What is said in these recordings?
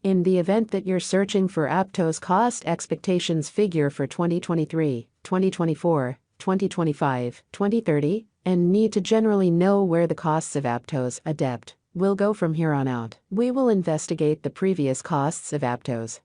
In the event that you're searching for APTOS cost expectations figure for 2023, 2024, 2025, 2030, and need to generally know where the costs of APTOS adapt, we'll go from here on out. We will investigate the previous costs of APTOS,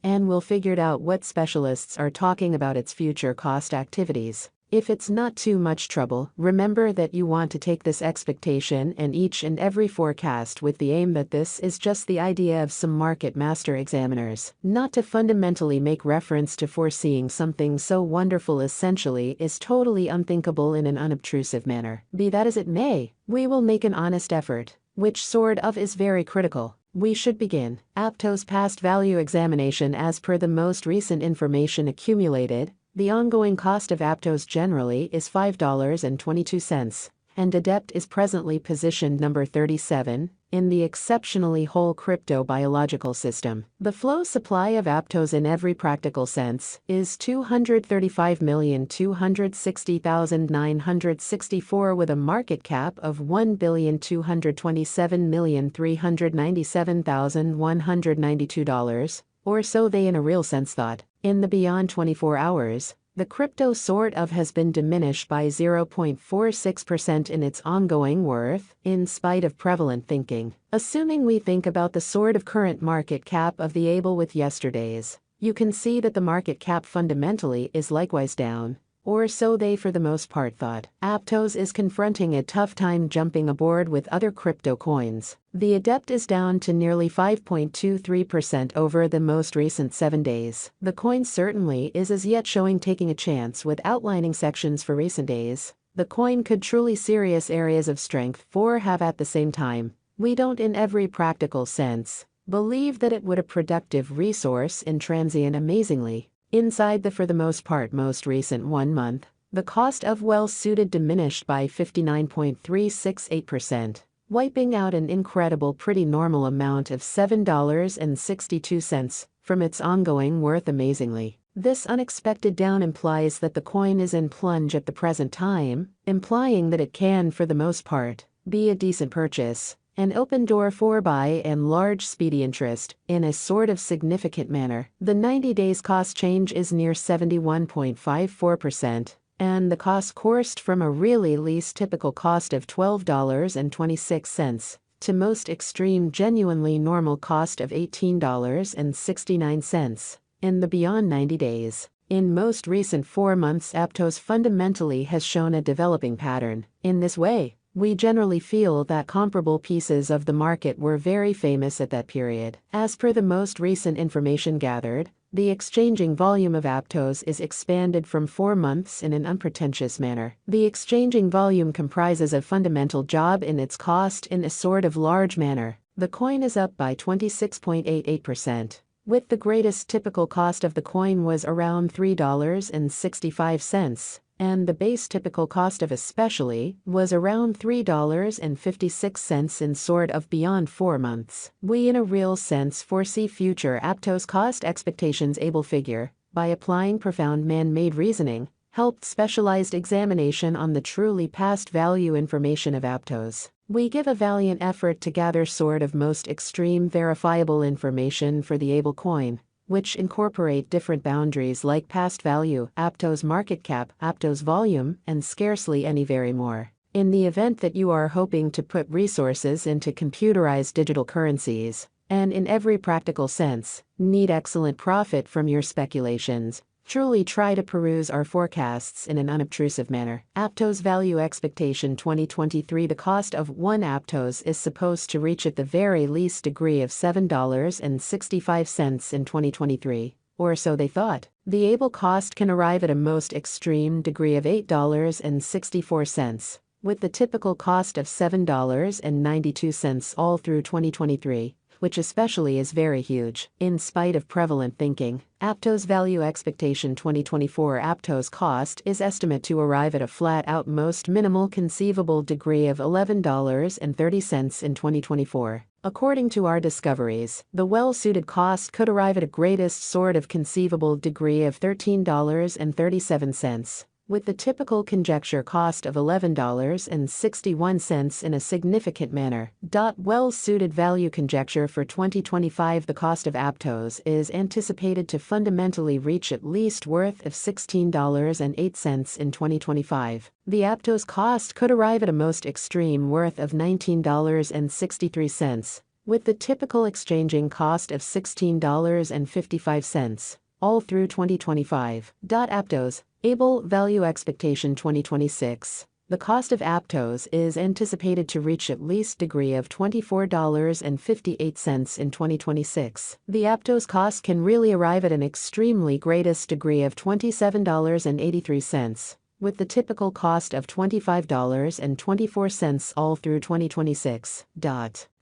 and we'll figure out what specialists are talking about its future cost activities. If it's not too much trouble, remember that you want to take this expectation and each and every forecast with the aim that this is just the idea of some market master examiners, not to fundamentally make reference to foreseeing something so wonderful essentially is totally unthinkable in an unobtrusive manner. Be that as it may, we will make an honest effort, which sort of is very critical. We should begin. APTOS past value examination. As per the most recent information accumulated, the ongoing cost of APTOS generally is $5.22, and ADEPT is presently positioned number 37 in the exceptionally whole crypto biological system. The flow supply of APTOS in every practical sense is 235,260,964 with a market cap of $1,227,397,192, or so they in a real sense thought. In the beyond 24 hours, the crypto sort of has been diminished by 0.46% in its ongoing worth, in spite of prevalent thinking. Assuming we think about the sort of current market cap of the able with yesterday's, you can see that the market cap fundamentally is likewise down, or so they for the most part thought. APTOS is confronting a tough time jumping aboard with other crypto coins. The ADEPT is down to nearly 5.23% over the most recent 7 days. The coin certainly is as yet showing taking a chance with outlining sections for recent days. The coin could truly serious areas of strength for have at the same time. We don't in every practical sense believe that it would a productive resource in transient amazingly. Inside the for the most part most recent 1 month, the cost of well-suited diminished by 59.368%, wiping out an incredible pretty normal amount of $7.62 from its ongoing worth amazingly. This unexpected down implies that the coin is in plunge at the present time, implying that it can for the most part be a decent purchase, an open door for buy and large speedy interest, in a sort of significant manner. The 90 days cost change is near 71.54%, and the cost coursed from a really least typical cost of $12.26 to most extreme genuinely normal cost of $18.69 in the beyond 90 days. In most recent 4 months, APTOS fundamentally has shown a developing pattern. In this way, we generally feel that comparable pieces of the market were very famous at that period. As per the most recent information gathered, the exchanging volume of APTOS is expanded from 4 months in an unpretentious manner. The exchanging volume comprises a fundamental job in its cost in a sort of large manner. The coin is up by 26.88%. With the greatest typical cost of the coin was around $3.65. And the base typical cost of especially was around $3.56 in sort of beyond 4 months. We in a real sense foresee future APTOS cost expectations able figure, by applying profound man-made reasoning, helped specialized examination on the truly past value information of APTOS. We give a valiant effort to gather sort of most extreme verifiable information for the able coin, which incorporate different boundaries like past value, APTOS market cap, APTOS volume, and scarcely any very more. In the event that you are hoping to put resources into computerized digital currencies, and in every practical sense, need excellent profit from your speculations, truly try to peruse our forecasts in an unobtrusive manner. APTOS value expectation 2023. The cost of 1 APTOS is supposed to reach at the very least degree of $7.65 in 2023, or so they thought. The able cost can arrive at a most extreme degree of $8.64, with the typical cost of $7.92 all through 2023. Which especially is very huge. In spite of prevalent thinking, APTOS value expectation 2024 APTOS cost is estimate to arrive at a flat-out most minimal conceivable degree of $11.30 in 2024. According to our discoveries, the well-suited cost could arrive at a greatest sort of conceivable degree of $13.37. with the typical conjecture cost of $11.61 in a significant manner. Well-suited value conjecture for 2025. The cost of APTOS is anticipated to fundamentally reach at least worth of $16.08 in 2025. The APTOS cost could arrive at a most extreme worth of $19.63, with the typical exchanging cost of $16.55, all through 2025. APTOS Able Value Expectation 2026. The cost of APTOS is anticipated to reach at least degree of $24.58 in 2026. The APTOS cost can really arrive at an extremely greatest degree of $27.83, with the typical cost of $25.24 all through 2026.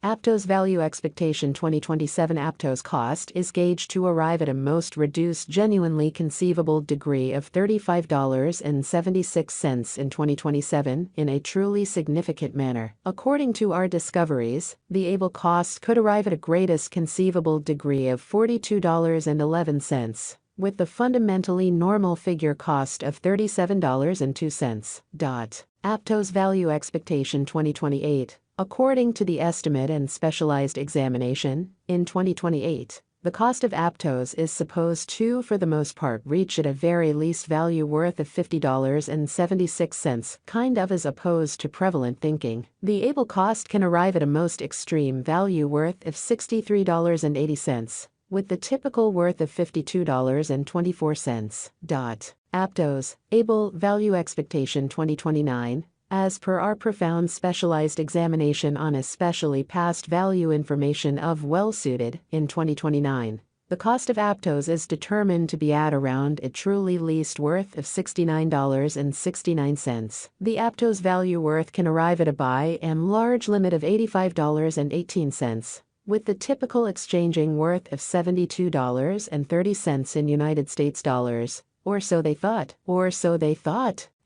APTOS Value Expectation 2027. APTOS cost is gauged to arrive at a most reduced genuinely conceivable degree of $35.76 in 2027 in a truly significant manner. According to our discoveries, the able cost could arrive at a greatest conceivable degree of $42.11, with the fundamentally normal figure cost of $37.02. APTOS Value Expectation 2028. According to the estimate and specialized examination, in 2028, the cost of APTOS is supposed to, for the most part, reach at a very least value worth of $50.76, kind of as opposed to prevalent thinking. The able cost can arrive at a most extreme value worth of $63.80, with the typical worth of $52.24. APTOS Able Value Expectation 2029. As per our profound specialized examination on especially past value information of well-suited, in 2029, the cost of APTOS is determined to be at around a truly least worth of $69.69. The APTOS value worth can arrive at a by and large limit of $85.18, with the typical exchanging worth of $72.30 in United States dollars, or so they thought.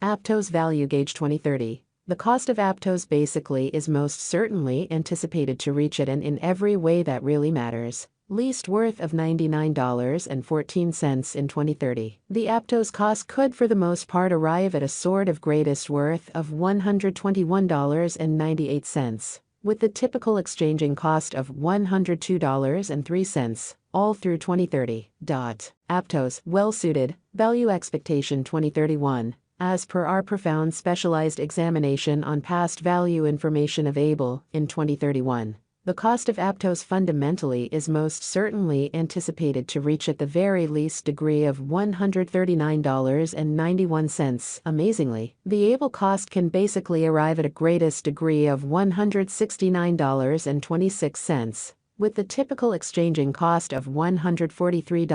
APTOS Value Gauge 2030. The cost of APTOS basically is most certainly anticipated to reach it, and in every way that really matters, least worth of $99.14 in 2030. The APTOS cost could for the most part arrive at a sort of greatest worth of $121.98, with the typical exchanging cost of $102.03, all through 2030. APTOS Well-Suited Value Expectation 2031. As per our profound specialized examination on past value information of ABLE, in 2031, the cost of APTOS fundamentally is most certainly anticipated to reach at the very least degree of $139.91. Amazingly, the ABLE cost can basically arrive at a greatest degree of $169.26, with the typical exchanging cost of $143.